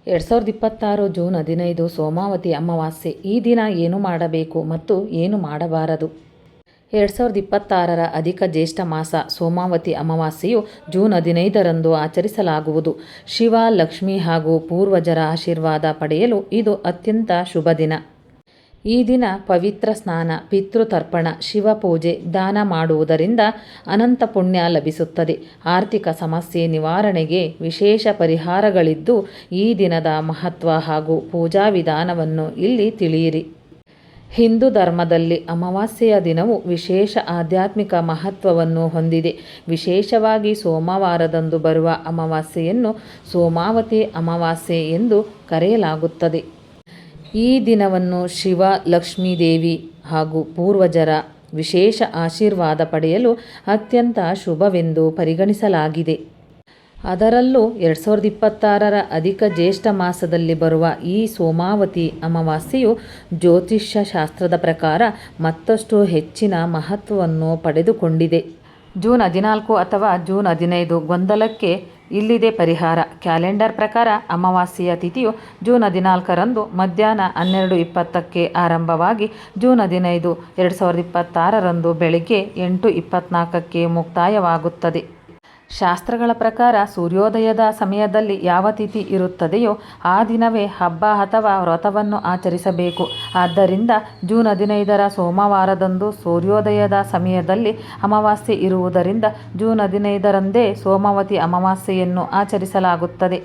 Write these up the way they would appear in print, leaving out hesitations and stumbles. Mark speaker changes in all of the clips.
Speaker 1: 2026 June 15 Somavathi ಅಮಾವಾಸ್ಯೆ. ಈ ದಿನ ಏನು ಮಾಡಬೇಕು ಮತ್ತು ಏನು ಮಾಡಬಾರದು? 2026ರ ಅಧಿಕ ಜ್ಯೇಷ್ಠ ಮಾಸ ಸೋಮಾವತಿ ಅಮಾವಾಸ್ಯೆಯು ಜೂನ್ 15ರಂದು ಆಚರಿಸಲಾಗುವುದು. ಶಿವ, ಲಕ್ಷ್ಮಿ ಹಾಗೂ ಪೂರ್ವಜರ ಆಶೀರ್ವಾದ ಪಡೆಯಲು ಇದು ಅತ್ಯಂತ ಶುಭ ದಿನ. ಈ ದಿನ ಪವಿತ್ರ ಸ್ನಾನ, ಪಿತೃತರ್ಪಣ, ಶಿವಪೂಜೆ, ದಾನ ಮಾಡುವುದರಿಂದ ಅನಂತ ಪುಣ್ಯ ಲಭಿಸುತ್ತದೆ. ಆರ್ಥಿಕ ಸಮಸ್ಯೆ ನಿವಾರಣೆಗೆ ವಿಶೇಷ ಪರಿಹಾರಗಳಿದ್ದು, ಈ ದಿನದ ಮಹತ್ವ ಹಾಗೂ ಪೂಜಾ ವಿಧಾನವನ್ನು ಇಲ್ಲಿ ತಿಳಿಯಿರಿ. ಹಿಂದೂ ಧರ್ಮದಲ್ಲಿ ಅಮಾವಾಸ್ಯೆಯ ದಿನವು ವಿಶೇಷ ಆಧ್ಯಾತ್ಮಿಕ ಮಹತ್ವವನ್ನು ಹೊಂದಿದೆ. ವಿಶೇಷವಾಗಿ ಸೋಮವಾರದಂದು ಬರುವ ಅಮಾವಾಸ್ಯೆಯನ್ನು ಸೋಮಾವತಿ ಅಮಾವಾಸ್ಯೆ ಎಂದು ಕರೆಯಲಾಗುತ್ತದೆ. ಈ ದಿನವನ್ನು ಶಿವ, ಲಕ್ಷ್ಮೀದೇವಿ ಹಾಗೂ ಪೂರ್ವಜರ ವಿಶೇಷ ಆಶೀರ್ವಾದ ಪಡೆಯಲು ಅತ್ಯಂತ ಶುಭವೆಂದು ಪರಿಗಣಿಸಲಾಗಿದೆ. ಅದರಲ್ಲೂ 2026ರ ಅಧಿಕ ಜ್ಯೇಷ್ಠ ಮಾಸದಲ್ಲಿ ಬರುವ ಈ ಸೋಮಾವತಿ ಅಮಾವಾಸ್ಯೆಯು ಜ್ಯೋತಿಷ್ಯ ಶಾಸ್ತ್ರದ ಪ್ರಕಾರ ಮತ್ತಷ್ಟು ಹೆಚ್ಚಿನ ಮಹತ್ವವನ್ನು ಪಡೆದುಕೊಂಡಿದೆ. ಜೂನ್ 14 ಅಥವಾ ಜೂನ್ 15 ಗೊಂದಲಕ್ಕೆ ಇಲ್ಲಿದೆ ಪರಿಹಾರ. ಕ್ಯಾಲೆಂಡರ್ ಪ್ರಕಾರ ಅಮಾವಾಸ್ಯೆಯ ತಿಥಿಯು ಜೂನ್ 14ರಂದು ಮಧ್ಯಾಹ್ನ 12:20ಕ್ಕೆ ಆರಂಭವಾಗಿ ಜೂನ್ 15, 2026ರಂದು ಬೆಳಗ್ಗೆ 8:24ಕ್ಕೆ ಮುಕ್ತಾಯವಾಗುತ್ತದೆ. ಶಾಸ್ತ್ರಗಳ ಪ್ರಕಾರ ಸೂರ್ಯೋದಯದ ಸಮಯದಲ್ಲಿ ಯಾವ ತಿಥಿ ಇರುತ್ತದೆಯೋ ಆ ದಿನವೇ ಹಬ್ಬ ಅಥವಾ ವ್ರತವನ್ನು ಆಚರಿಸಬೇಕು. ಆದ್ದರಿಂದ ಜೂನ್ 15ರ ಸೋಮವಾರದಂದು ಸೂರ್ಯೋದಯದ ಸಮಯದಲ್ಲಿ ಅಮಾವಾಸ್ಯೆ ಇರುವುದರಿಂದ ಜೂನ್ 15ರಂದೇ ಸೋಮಾವತಿ ಅಮಾವಾಸ್ಯೆಯನ್ನು ಆಚರಿಸಲಾಗುತ್ತದೆ.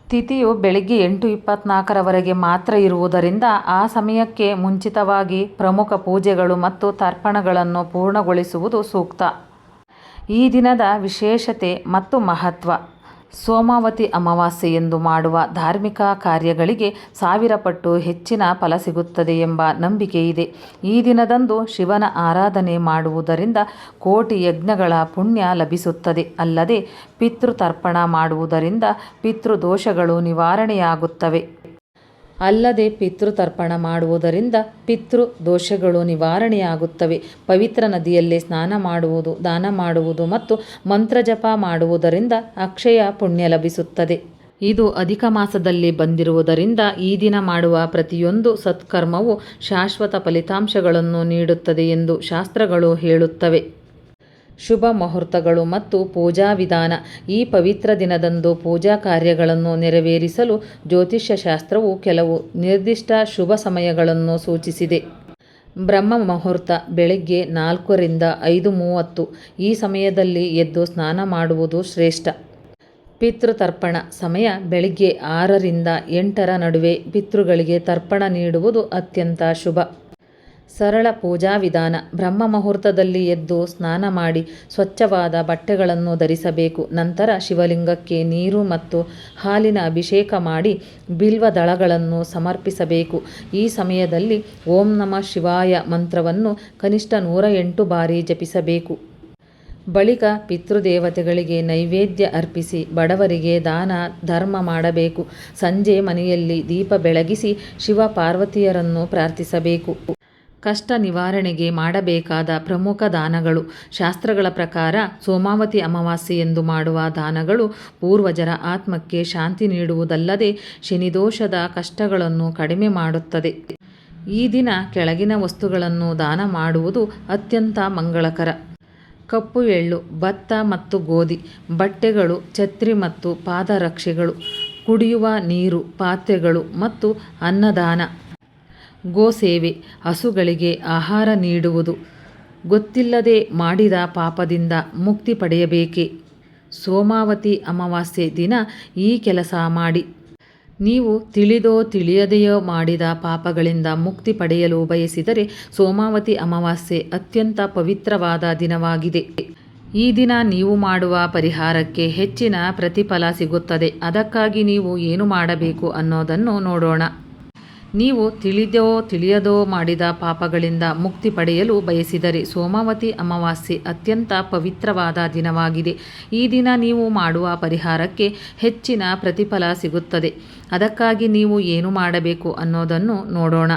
Speaker 1: ತಿಥಿಯು ಬೆಳಗ್ಗೆ 8:24ರವರೆಗೆ ಮಾತ್ರ ಇರುವುದರಿಂದ ಆ ಸಮಯಕ್ಕೆ ಮುಂಚಿತವಾಗಿ ಪ್ರಮುಖ ಪೂಜೆಗಳು ಮತ್ತು ತರ್ಪಣಗಳನ್ನು ಪೂರ್ಣಗೊಳಿಸುವುದು ಸೂಕ್ತ. ಈ ದಿನದ ವಿಶೇಷತೆ ಮತ್ತು ಮಹತ್ವ. ಸೋಮಾವತಿ ಅಮಾವಾಸ್ಯೆಯಂದು ಮಾಡುವ ಧಾರ್ಮಿಕ ಕಾರ್ಯಗಳಿಗೆ 1000 ಪಟ್ಟು ಹೆಚ್ಚಿನ ಫಲ ಸಿಗುತ್ತದೆ ಎಂಬ ನಂಬಿಕೆ ಇದೆ. ಈ ದಿನದಂದು ಶಿವನ ಆರಾಧನೆ ಮಾಡುವುದರಿಂದ ಕೋಟಿ ಯಜ್ಞಗಳ ಪುಣ್ಯ ಲಭಿಸುತ್ತದೆ. ಅಲ್ಲದೆ ಪಿತೃತರ್ಪಣ ಮಾಡುವುದರಿಂದ ಪಿತೃದೋಷಗಳು ನಿವಾರಣೆಯಾಗುತ್ತವೆ. ಪವಿತ್ರ ನದಿಯಲ್ಲಿ ಸ್ನಾನ ಮಾಡುವುದು, ದಾನ ಮಾಡುವುದು ಮತ್ತು ಮಂತ್ರಜಪ ಮಾಡುವುದರಿಂದ ಅಕ್ಷಯ ಪುಣ್ಯ ಲಭಿಸುತ್ತದೆ. ಇದು ಅಧಿಕ ಮಾಸದಲ್ಲಿ ಬಂದಿರುವುದರಿಂದ ಈ ದಿನ ಮಾಡುವ ಪ್ರತಿಯೊಂದು ಸತ್ಕರ್ಮವು ಶಾಶ್ವತ ಫಲಿತಾಂಶಗಳನ್ನು ನೀಡುತ್ತದೆ ಎಂದು ಶಾಸ್ತ್ರಗಳು ಹೇಳುತ್ತವೆ. ಶುಭ ಮುಹೂರ್ತಗಳು ಮತ್ತು ಪೂಜಾ ವಿಧಾನ. ಈ ಪವಿತ್ರ ದಿನದಂದು ಪೂಜಾ ಕಾರ್ಯಗಳನ್ನು ನೆರವೇರಿಸಲು ಜ್ಯೋತಿಷ್ಯ ಶಾಸ್ತ್ರವು ಕೆಲವು ನಿರ್ದಿಷ್ಟ ಶುಭ ಸಮಯಗಳನ್ನು ಸೂಚಿಸಿದೆ. ಬ್ರಹ್ಮ ಮುಹೂರ್ತ ಬೆಳಗ್ಗೆ 4ರಿಂದ 5:30. ಈ ಸಮಯದಲ್ಲಿ ಎದ್ದು ಸ್ನಾನ ಮಾಡುವುದು ಶ್ರೇಷ್ಠ. ಪಿತೃತರ್ಪಣ ಸಮಯ ಬೆಳಗ್ಗೆ 6ರಿಂದ 8ರ ನಡುವೆ. ಪಿತೃಗಳಿಗೆ ತರ್ಪಣ ನೀಡುವುದು ಅತ್ಯಂತ ಶುಭ. ಸರಳ ಪೂಜಾ ವಿಧಾನ. ಬ್ರಹ್ಮ ಮುಹೂರ್ತದಲ್ಲಿ ಎದ್ದು ಸ್ನಾನ ಮಾಡಿ ಸ್ವಚ್ಛವಾದ ಬಟ್ಟೆಗಳನ್ನು ಧರಿಸಬೇಕು. ನಂತರ ಶಿವಲಿಂಗಕ್ಕೆ ನೀರು ಮತ್ತು ಹಾಲಿನ ಅಭಿಷೇಕ ಮಾಡಿ ಬಿಲ್ವ ದಳಗಳನ್ನು ಸಮರ್ಪಿಸಬೇಕು. ಈ ಸಮಯದಲ್ಲಿ ಓಂ ನಮಃ ಶಿವಾಯ ಮಂತ್ರವನ್ನು ಕನಿಷ್ಠ 108 ಬಾರಿ ಜಪಿಸಬೇಕು. ಬಳಿಕ ಪಿತೃದೇವತೆಗಳಿಗೆ ನೈವೇದ್ಯ ಅರ್ಪಿಸಿ ಬಡವರಿಗೆ ದಾನ ಧರ್ಮ ಮಾಡಬೇಕು. ಸಂಜೆ ಮನೆಯಲ್ಲಿ ದೀಪ ಬೆಳಗಿಸಿ ಶಿವ ಪಾರ್ವತಿಯರನ್ನು ಪ್ರಾರ್ಥಿಸಬೇಕು. ಕಷ್ಟ ನಿವಾರಣೆಗೆ ಮಾಡಬೇಕಾದ ಪ್ರಮುಖ ದಾನಗಳು. ಶಾಸ್ತ್ರಗಳ ಪ್ರಕಾರ ಸೋಮಾವತಿ ಅಮಾವಾಸ್ಯೆಯಂದು ಮಾಡುವ ದಾನಗಳು ಪೂರ್ವಜರ ಆತ್ಮಕ್ಕೆ ಶಾಂತಿ ನೀಡುವುದಲ್ಲದೆ ಶನಿದೋಷದ ಕಷ್ಟಗಳನ್ನು ಕಡಿಮೆ ಮಾಡುತ್ತದೆ. ಈ ದಿನ ಕೆಳಗಿನ ವಸ್ತುಗಳನ್ನು ದಾನ ಮಾಡುವುದು ಅತ್ಯಂತ ಮಂಗಳಕರ. ಕಪ್ಪು ಎಳ್ಳು, ಭತ್ತ ಮತ್ತು ಗೋಧಿ, ಬಟ್ಟೆಗಳು, ಛತ್ರಿ ಮತ್ತು ಪಾದರಕ್ಷೆಗಳು, ಕುಡಿಯುವ ನೀರು, ಪಾತ್ರೆಗಳು ಮತ್ತು ಅನ್ನದಾನ. ಗೋಸೇವೆ, ಹಸುಗಳಿಗೆ ಆಹಾರ ನೀಡುವುದು. ಗೊತ್ತಿಲ್ಲದೆ ಮಾಡಿದ ಪಾಪದಿಂದ ಮುಕ್ತಿ ಪಡೆಯಬೇಕೆ? ಸೋಮಾವತಿ ಅಮಾವಾಸ್ಯೆ ದಿನ ಈ ಕೆಲಸ ಮಾಡಿ. ನೀವು ತಿಳಿದೋ ತಿಳಿಯದೆಯೋ ಮಾಡಿದ ಪಾಪಗಳಿಂದ ಮುಕ್ತಿ ಪಡೆಯಲು ಬಯಸಿದರೆ ಸೋಮಾವತಿ ಅಮಾವಾಸ್ಯೆ ಅತ್ಯಂತ ಪವಿತ್ರವಾದ ದಿನವಾಗಿದೆ. ಈ ದಿನ ನೀವು ಮಾಡುವ ಪರಿಹಾರಕ್ಕೆ ಹೆಚ್ಚಿನ ಪ್ರತಿಫಲ ಸಿಗುತ್ತದೆ. ಅದಕ್ಕಾಗಿ ನೀವು ಏನು ಮಾಡಬೇಕು ಅನ್ನೋದನ್ನು ನೋಡೋಣ. ನೀವು ತಿಳಿದೋ ತಿಳಿಯದೋ ಮಾಡಿದ ಪಾಪಗಳಿಂದ ಮುಕ್ತಿ ಪಡೆಯಲು ಬಯಸಿದರೆ ಸೋಮಾವತಿ ಅಮಾವಾಸ್ಯೆ ಅತ್ಯಂತ ಪವಿತ್ರವಾದ ದಿನವಾಗಿದೆ. ಈ ದಿನ ನೀವು ಮಾಡುವ ಪರಿಹಾರಕ್ಕೆ ಹೆಚ್ಚಿನ ಪ್ರತಿಫಲ ಸಿಗುತ್ತದೆ. ಅದಕ್ಕಾಗಿ ನೀವು ಏನು ಮಾಡಬೇಕು ಅನ್ನೋದನ್ನು ನೋಡೋಣ.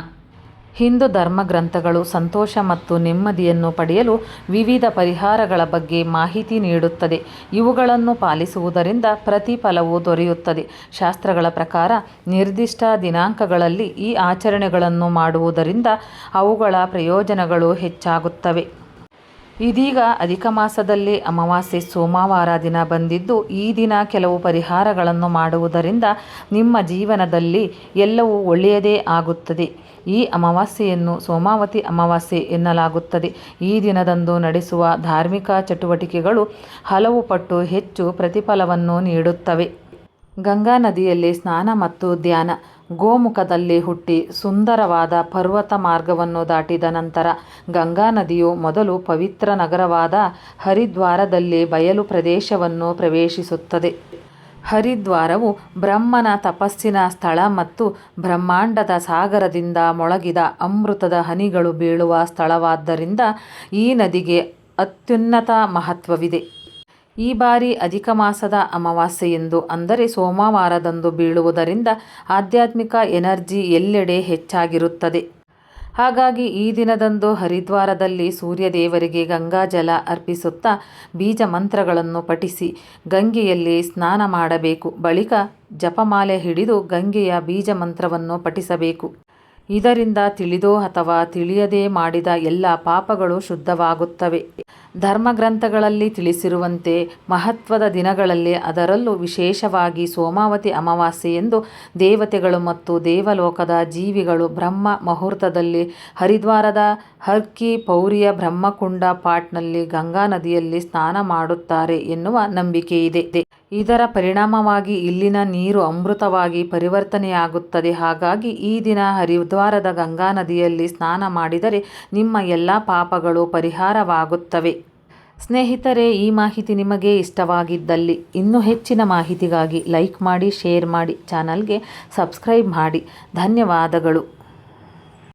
Speaker 1: ಹಿಂದೂ ಧರ್ಮಗ್ರಂಥಗಳು ಸಂತೋಷ ಮತ್ತು ನೆಮ್ಮದಿಯನ್ನು ಪಡೆಯಲು ವಿವಿಧ ಪರಿಹಾರಗಳ ಬಗ್ಗೆ ಮಾಹಿತಿ ನೀಡುತ್ತದೆ. ಇವುಗಳನ್ನು ಪಾಲಿಸುವುದರಿಂದ ಪ್ರತಿಫಲವು ದೊರೆಯುತ್ತದೆ. ಶಾಸ್ತ್ರಗಳ ಪ್ರಕಾರ ನಿರ್ದಿಷ್ಟ ದಿನಾಂಕಗಳಲ್ಲಿ ಈ ಆಚರಣೆಗಳನ್ನು ಮಾಡುವುದರಿಂದ ಅವುಗಳ ಪ್ರಯೋಜನಗಳು ಹೆಚ್ಚಾಗುತ್ತವೆ. ಇದೀಗ ಅಧಿಕ ಮಾಸದಲ್ಲಿ ಅಮಾವಾಸ್ಯೆ ಸೋಮವಾರ ದಿನ ಬಂದಿದ್ದು, ಈ ದಿನ ಕೆಲವು ಪರಿಹಾರಗಳನ್ನು ಮಾಡುವುದರಿಂದ ನಿಮ್ಮ ಜೀವನದಲ್ಲಿ ಎಲ್ಲವೂ ಒಳ್ಳೆಯದೇ ಆಗುತ್ತದೆ. ಈ ಅಮಾವಾಸ್ಯೆಯನ್ನು ಸೋಮಾವತಿ ಅಮಾವಾಸ್ಯೆ ಎನ್ನಲಾಗುತ್ತದೆ. ಈ ದಿನದಂದು ನಡೆಸುವ ಧಾರ್ಮಿಕ ಚಟುವಟಿಕೆಗಳು ಹಲವು ಪಟ್ಟು ಹೆಚ್ಚು ಪ್ರತಿಫಲವನ್ನು ನೀಡುತ್ತವೆ. ಗಂಗಾ ನದಿಯಲ್ಲಿ ಸ್ನಾನ ಮತ್ತು ಧ್ಯಾನ. ಗೋಮುಖದಲ್ಲಿ ಹುಟ್ಟಿ ಸುಂದರವಾದ ಪರ್ವತ ಮಾರ್ಗವನ್ನು ದಾಟಿದ ನಂತರ ಗಂಗಾ ನದಿಯು ಮೊದಲು ಪವಿತ್ರ ನಗರವಾದ ಹರಿದ್ವಾರದಲ್ಲಿ ಬಯಲು ಪ್ರದೇಶವನ್ನು ಪ್ರವೇಶಿಸುತ್ತದೆ. ಹರಿದ್ವಾರವು ಬ್ರಹ್ಮನ ತಪಸ್ಸಿನ ಸ್ಥಳ ಮತ್ತು ಬ್ರಹ್ಮಾಂಡದ ಸಾಗರದಿಂದ ಮೊಳಗಿದ ಅಮೃತದ ಹನಿಗಳು ಬೀಳುವ ಸ್ಥಳವಾದ್ದರಿಂದ ಈ ನದಿಗೆ ಅತ್ಯುನ್ನತ ಮಹತ್ವವಿದೆ. ಈ ಬಾರಿ ಅಧಿಕ ಮಾಸದ ಅಮಾವಾಸ್ಯೆಯೆಂದು ಅಂದರೆ ಸೋಮವಾರದಂದು ಬೀಳುವುದರಿಂದ ಆಧ್ಯಾತ್ಮಿಕ ಎನರ್ಜಿ ಎಲ್ಲೆಡೆ ಹೆಚ್ಚಾಗಿರುತ್ತದೆ. ಹಾಗಾಗಿ ಈ ದಿನದಂದು ಹರಿದ್ವಾರದಲ್ಲಿ ಸೂರ್ಯದೇವರಿಗೆ ಗಂಗಾಜಲ ಅರ್ಪಿಸುತ್ತಾ ಬೀಜ ಮಂತ್ರಗಳನ್ನು ಪಠಿಸಿ ಗಂಗೆಯಲ್ಲಿ ಸ್ನಾನ ಮಾಡಬೇಕು. ಬಳಿಕ ಜಪಮಾಲೆ ಹಿಡಿದು ಗಂಗೆಯ ಬೀಜ ಮಂತ್ರವನ್ನು ಪಠಿಸಬೇಕು. ಇದರಿಂದ ತಿಳಿದೋ ಅಥವಾ ತಿಳಿಯದೇ ಮಾಡಿದ ಎಲ್ಲ ಪಾಪಗಳು ಶುದ್ಧವಾಗುತ್ತವೆ. ಧರ್ಮಗ್ರಂಥಗಳಲ್ಲಿ ತಿಳಿಸಿರುವಂತೆ ಮಹತ್ವದ ದಿನಗಳಲ್ಲಿ, ಅದರಲ್ಲೂ ವಿಶೇಷವಾಗಿ ಸೋಮಾವತಿ ಅಮಾವಾಸ್ಯೆಯೆಂದು ದೇವತೆಗಳು ಮತ್ತು ದೇವಲೋಕದ ಜೀವಿಗಳು ಬ್ರಹ್ಮ ಮುಹೂರ್ತದಲ್ಲಿ ಹರಿದ್ವಾರದ ಹರ್ ಕಿ ಪೌರಿಯ ಬ್ರಹ್ಮಕುಂಡ ಪಾಟ್ನಲ್ಲಿ ಗಂಗಾ ನದಿಯಲ್ಲಿ ಸ್ನಾನ ಮಾಡುತ್ತಾರೆ ಎನ್ನುವ ನಂಬಿಕೆಯಿದೆ. ಇದರ ಪರಿಣಾಮವಾಗಿ ಇಲ್ಲಿನ ನೀರು ಅಮೃತವಾಗಿ ಪರಿವರ್ತನೆಯಾಗುತ್ತದೆ. ಹಾಗಾಗಿ ಈ ದಿನ ಹರಿದ್ವಾರದ ಗಂಗಾ ನದಿಯಲ್ಲಿ ಸ್ನಾನ ಮಾಡಿದರೆ ನಿಮ್ಮ ಎಲ್ಲ ಪಾಪಗಳು ಪರಿಹಾರವಾಗುತ್ತವೆ. ಸ್ನೇಹಿತರೆ, ಈ ಮಾಹಿತಿ ನಿಮಗೆ ಇಷ್ಟವಾಗಿದ್ದಲ್ಲಿ ಇನ್ನೂ ಹೆಚ್ಚಿನ ಮಾಹಿತಿಗಾಗಿ ಲೈಕ್ ಮಾಡಿ, ಶೇರ್ ಮಾಡಿ, ಚಾನಲ್ಗೆ ಸಬ್ಸ್ಕ್ರೈಬ್ ಮಾಡಿ. ಧನ್ಯವಾದಗಳು.